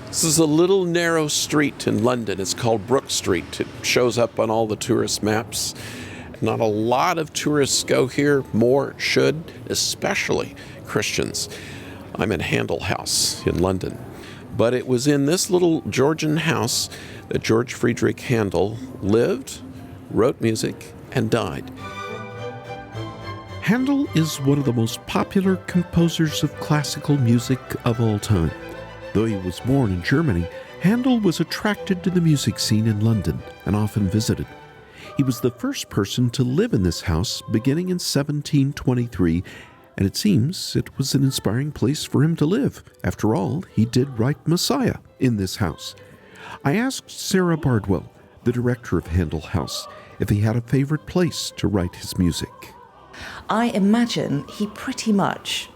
This is a little narrow street in London. It's called Brook Street. It shows up on all the tourist maps. Not a lot of tourists go here. More should, especially Christians. I'm in Handel House in London. But it was in this little Georgian house that George Friedrich Handel lived, wrote music, and died. Handel is one of the most popular composers of classical music of all time. Though he was born in Germany, Handel was attracted to the music scene in London and often visited. He was the first person to live in this house beginning in 1723, and it seems it was an inspiring place for him to live. After all, he did write Messiah in this house. I asked Sarah Bardwell, the director of Handel House, if he had a favorite place to write his music. I imagine he pretty much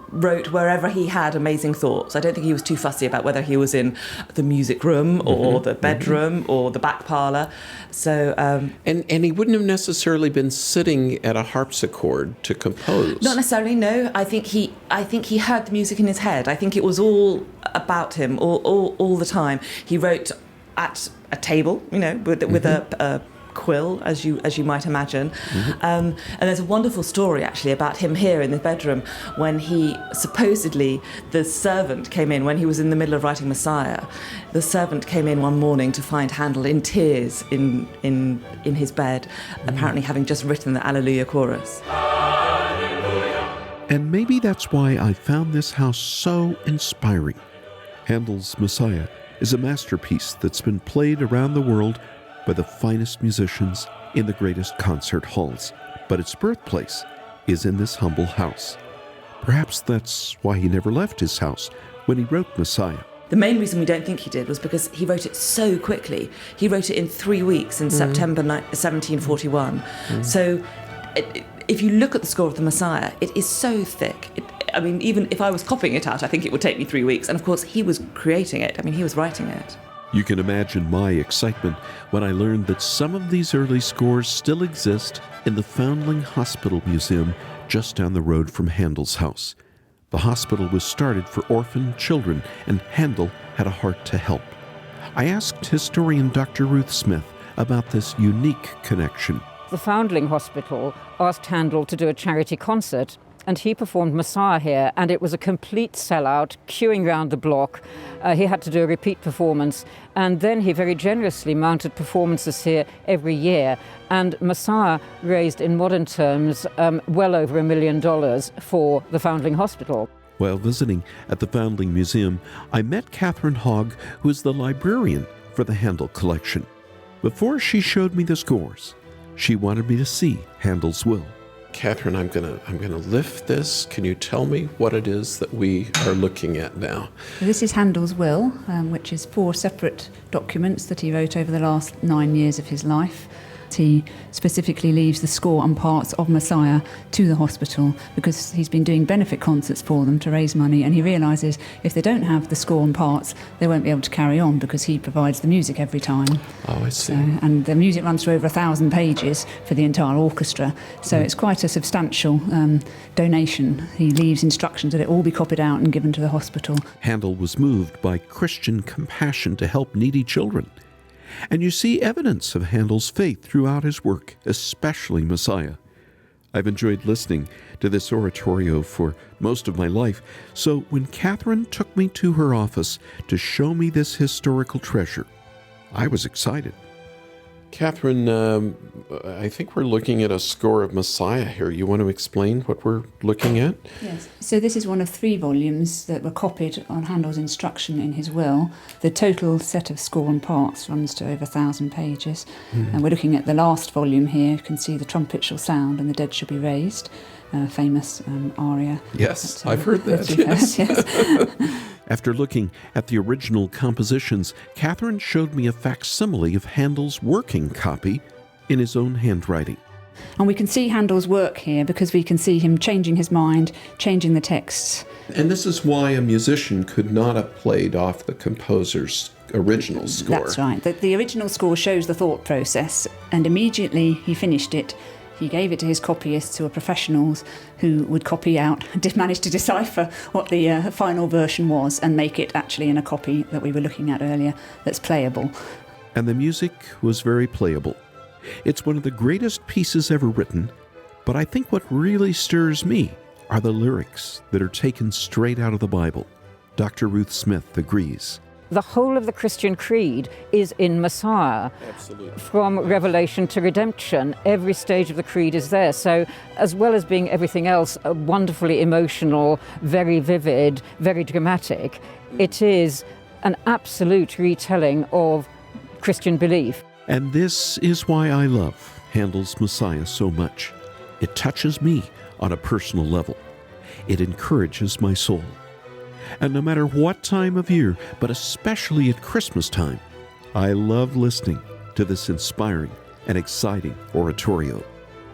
wrote wherever he had amazing thoughts. I don't think he was too fussy about whether he was in the music room or the bedroom or the back parlour. So, and he wouldn't have necessarily been sitting at a harpsichord to compose. Not necessarily, no. I think he heard the music in his head. I think it was all about him all the time. He wrote at a table, with a quill, as you might imagine. And there's a wonderful story actually about him here in the bedroom when the servant came in when he was in the middle of writing Messiah. The servant came in one morning to find Handel in tears in his bed, apparently having just written the Alleluia chorus. And maybe that's why I found this house so inspiring. Handel's Messiah is a masterpiece that's been played around the world by the finest musicians in the greatest concert halls. But its birthplace is in this humble house. Perhaps that's why he never left his house when he wrote Messiah. The main reason we don't think he did was because he wrote it so quickly. He wrote it in 3 weeks in September 1741. So if you look at the score of the Messiah, it is so thick. Even if I was copying it out, I think it would take me 3 weeks. And of course, he was creating it. He was writing it. You can imagine my excitement when I learned that some of these early scores still exist in the Foundling Hospital Museum just down the road from Handel's house. The hospital was started for orphan children, and Handel had a heart to help. I asked historian Dr. Ruth Smith about this unique connection. The Foundling Hospital asked Handel to do a charity concert, and he performed Messiah here, and it was a complete sellout, queuing round the block. He had to do a repeat performance, and then he very generously mounted performances here every year. And Messiah raised, in modern terms, well over $1 million for the Foundling Hospital. While visiting at the Foundling Museum, I met Catherine Hogg, who is the librarian for the Handel collection. Before she showed me the scores, she wanted me to see Handel's will. Catherine, I'm gonna lift this. Can you tell me what it is that we are looking at now? This is Handel's will, which is 4 separate documents that he wrote over the last 9 years of his life. He specifically leaves the score and parts of Messiah to the hospital because he's been doing benefit concerts for them to raise money, and he realises if they don't have the score and parts, they won't be able to carry on because he provides the music every time. Oh, I see. And the music runs to over 1,000 pages for the entire orchestra, so it's quite a substantial donation. He leaves instructions that it all be copied out and given to the hospital. Handel was moved by Christian compassion to help needy children. And you see evidence of Handel's faith throughout his work, especially Messiah. I've enjoyed listening to this oratorio for most of my life, so when Catherine took me to her office to show me this historical treasure, I was excited. Catherine, I think we're looking at a score of Messiah here. You want to explain what we're looking at? Yes. So this is one of 3 volumes that were copied on Handel's instruction in his will. The total set of score and parts runs to over 1,000 pages. And we're looking at the last volume here. You can see the trumpet shall sound and the dead shall be raised. Famous aria. Yes, I've heard that. Yes. After looking at the original compositions, Catherine showed me a facsimile of Handel's working copy in his own handwriting. And we can see Handel's work here because we can see him changing his mind, changing the texts. And this is why a musician could not have played off the composer's original score. That's right. The original score shows the thought process, and immediately he finished it, He gave it to his copyists, who were professionals, who would copy out, did manage to decipher what the final version was and make it actually in a copy that we were looking at earlier that's playable. And the music was very playable. It's one of the greatest pieces ever written, but I think what really stirs me are the lyrics that are taken straight out of the Bible. Dr. Ruth Smith agrees. The whole of the Christian creed is in Messiah. Absolutely. From Revelation to redemption, every stage of the creed is there. So as well as being everything else, wonderfully emotional, very vivid, very dramatic, it is an absolute retelling of Christian belief. And this is why I love Handel's Messiah so much. It touches me on a personal level. It encourages my soul. And no matter what time of year, but especially at Christmas time, I love listening to this inspiring and exciting oratorio.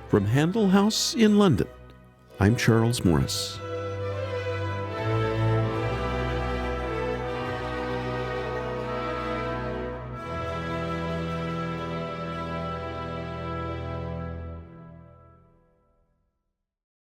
From Handel House in London, I'm Charles Morris.